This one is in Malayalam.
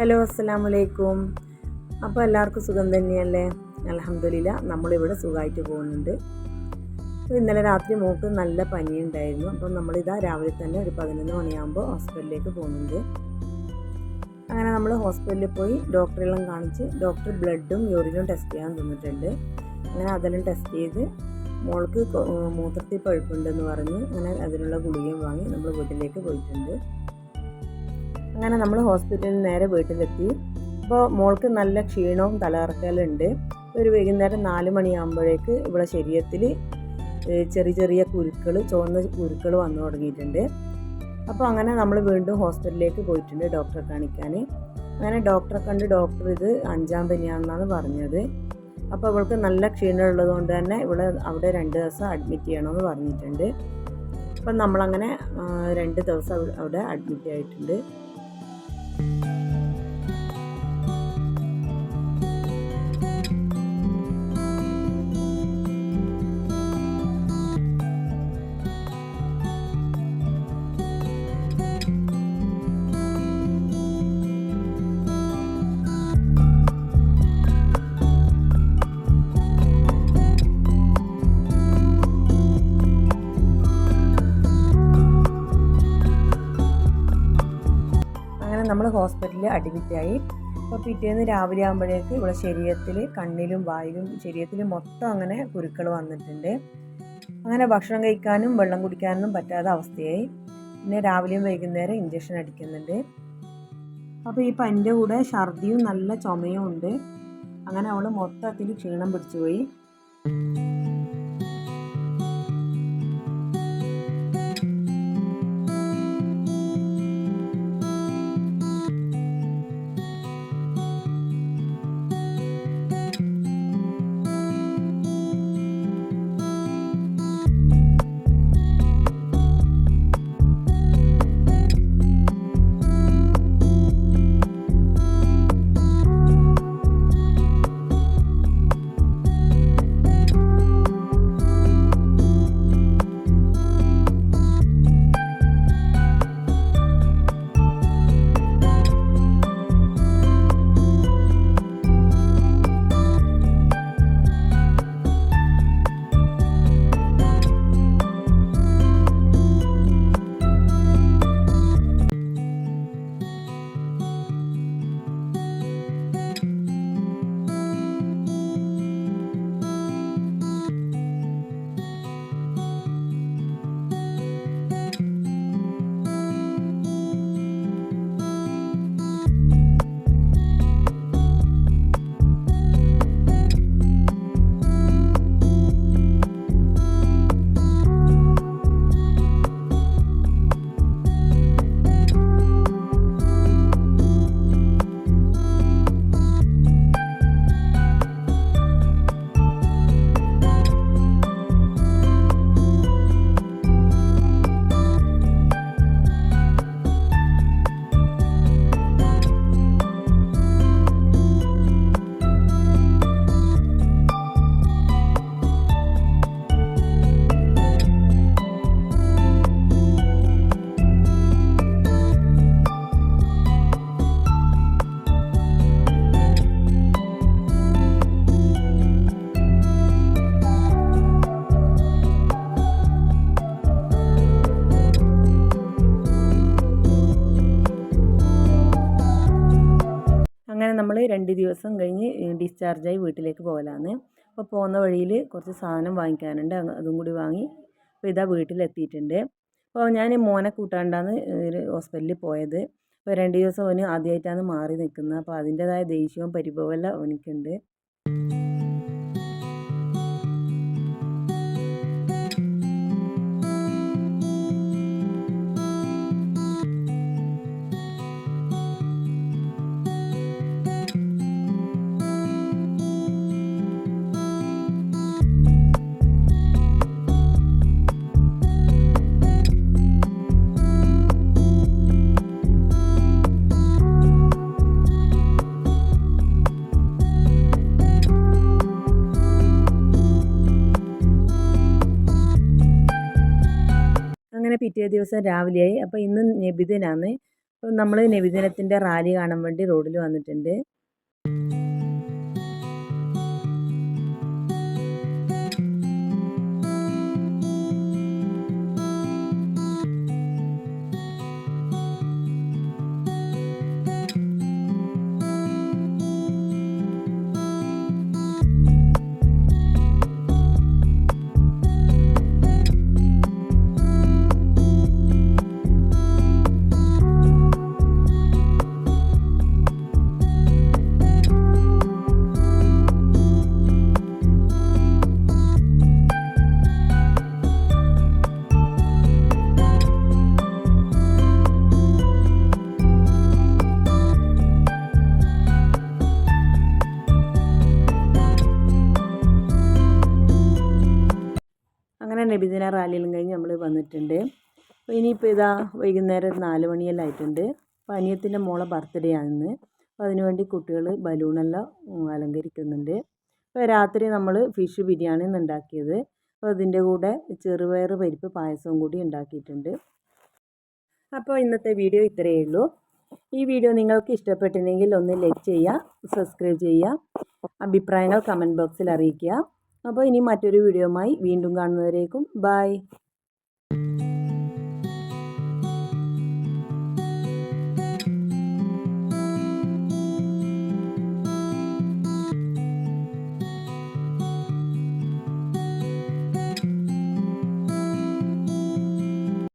ഹലോ, അസ്സലാമലൈക്കും. അപ്പോൾ എല്ലാവർക്കും സുഖം തന്നെയല്ലേ? അൽഹംദുലില്ലാ, നമ്മളിവിടെ സുഖമായിട്ട് പോകുന്നുണ്ട്. അപ്പോൾ ഇന്നലെ രാത്രി മോൾക്ക് നല്ല പനിയുണ്ടായിരുന്നു. അപ്പം നമ്മളിതാ രാവിലെ തന്നെ ഒരു 11 മണിയാകുമ്പോൾ ഹോസ്പിറ്റലിലേക്ക് പോകുന്നുണ്ട്. അങ്ങനെ നമ്മൾ ഹോസ്പിറ്റലിൽ പോയി ഡോക്ടറെല്ലാം കാണിച്ച് ഡോക്ടർ ബ്ലഡും യൂറിനും ടെസ്റ്റ് ചെയ്യാൻ തന്നിട്ടുണ്ട്. അങ്ങനെ അതെല്ലാം ടെസ്റ്റ് ചെയ്ത് മോൾക്ക് മൂത്രത്തിൽ പഴുപ്പുണ്ടെന്ന് പറഞ്ഞ് അങ്ങനെ അതിനുള്ള ഗുളികയും വാങ്ങി നമ്മൾ വീട്ടിലേക്ക് പോയിട്ടുണ്ട്. അങ്ങനെ നമ്മൾ ഹോസ്പിറ്റലിൽ നേരെ വീട്ടിലെത്തി. അപ്പോൾ മോൾക്ക് നല്ല ക്ഷീണവും തലകറക്കലുണ്ട്. ഒരു വൈകുന്നേരം 4 മണിയാകുമ്പോഴേക്ക് ഇവിടെ ശരീരത്തിൽ ചെറിയ ചെറിയ കുരുക്കൾ, ചുവന്ന കുരുക്കൾ വന്നു തുടങ്ങിയിട്ടുണ്ട്. അപ്പോൾ അങ്ങനെ നമ്മൾ വീണ്ടും ഹോസ്പിറ്റലിലേക്ക് പോയിട്ടുണ്ട് ഡോക്ടറെ കാണിക്കാൻ. അങ്ങനെ ഡോക്ടറെ കണ്ട് ഡോക്ടർ ഇത് 5ാം പനിയാണെന്നാണ് പറഞ്ഞത്. അപ്പോൾ ഇവൾക്ക് നല്ല ക്ഷീണം ഉള്ളതുകൊണ്ട് തന്നെ അവിടെ 2 ദിവസം അഡ്മിറ്റ് ചെയ്യണമെന്ന് പറഞ്ഞിട്ടുണ്ട്. അപ്പം നമ്മളങ്ങനെ 2 ദിവസം അവിടെ അഡ്മിറ്റ് ആയിട്ടുണ്ട്. നമ്മൾ ഹോസ്പിറ്റലിൽ അഡ്മിറ്റായി. അപ്പോൾ പിറ്റേന്ന് രാവിലെ ആകുമ്പോഴേക്ക് ഇവിടെ ശരീരത്തിൽ, കണ്ണിലും വായിലും ശരീരത്തിലും മൊത്തം അങ്ങനെ കുരുക്കൾ വന്നിട്ടുണ്ട്. അങ്ങനെ ഭക്ഷണം കഴിക്കാനും വെള്ളം കുടിക്കാനും പറ്റാത്ത അവസ്ഥയായി. പിന്നെ രാവിലെയും വൈകുന്നേരം ഇഞ്ചക്ഷൻ അടിക്കുന്നുണ്ട്. അപ്പോൾ ഈ പനിൻ്റെ കൂടെ ഛർദിയും നല്ല ചുമയും ഉണ്ട്. അങ്ങനെ അവൾ മൊത്തത്തിൽ ക്ഷീണം പിടിച്ചു പോയി. അങ്ങനെ നമ്മൾ 2 ദിവസം കഴിഞ്ഞ് ഡിസ്ചാർജായി വീട്ടിലേക്ക് പോകലാണ്. അപ്പോൾ പോകുന്ന വഴിയിൽ കുറച്ച് സാധനം വാങ്ങിക്കാനുണ്ട്, അതും കൂടി വാങ്ങി അപ്പോൾ ഇതാ വീട്ടിലെത്തിയിട്ടുണ്ട്. അപ്പോൾ ഞാൻ മോനെ കൂട്ടാണ്ടാണ് ഹോസ്പിറ്റലിൽ പോയത്. അപ്പോൾ 2 ദിവസം അവന് ആദ്യമായിട്ടാണ് മാറി നിൽക്കുന്നത്. അപ്പോൾ അതിൻ്റെതായ ദേഷ്യവും പരിഭവമെല്ലാം അവനിക്കുണ്ട്. അങ്ങനെ പിറ്റേ ദിവസം രാവിലെയായി. അപ്പോൾ ഇന്ന് നബിദിനാണ്. അപ്പോൾ നമ്മൾ നബിദിനത്തിൻ്റെ റാലി കാണാൻ വേണ്ടി റോഡിൽ വന്നിട്ടുണ്ട്. അങ്ങനെ നബിദിന റാലിയിലും കഴിഞ്ഞ് നമ്മൾ വന്നിട്ടുണ്ട്. അപ്പോൾ ഇനിയിപ്പോൾ ഇതാ വൈകുന്നേരം ഒരു 4 മണിയെല്ലാം ആയിട്ടുണ്ട്. അപ്പോൾ അനിയത്തിൻ്റെ മോളെ ബർത്ത്ഡേ ആണെന്ന്. അപ്പോൾ അതിനുവേണ്ടി കുട്ടികൾ ബലൂണെല്ലാം അലങ്കരിക്കുന്നുണ്ട്. അപ്പോൾ രാത്രി നമ്മൾ ഫിഷ് ബിരിയാണി ഉണ്ടാക്കിയത്. അപ്പോൾ അതിൻ്റെ കൂടെ ചെറുപയർ പരിപ്പ് പായസവും കൂടി ഉണ്ടാക്കിയിട്ടുണ്ട്. അപ്പോൾ ഇന്നത്തെ വീഡിയോ ഇത്രയേ ഉള്ളൂ. ഈ വീഡിയോ നിങ്ങൾക്ക് ഇഷ്ടപ്പെട്ടിട്ടുണ്ടെങ്കിൽ ഒന്ന് ലൈക്ക് ചെയ്യുക, സബ്സ്ക്രൈബ് ചെയ്യുക, അഭിപ്രായങ്ങൾ കമൻറ്റ് ബോക്സിൽ അറിയിക്കുക. അപ്പോൾ ഇനി മറ്റൊരു വീഡിയോയുമായി വീണ്ടും കാണുന്നവരേക്കും ബൈ.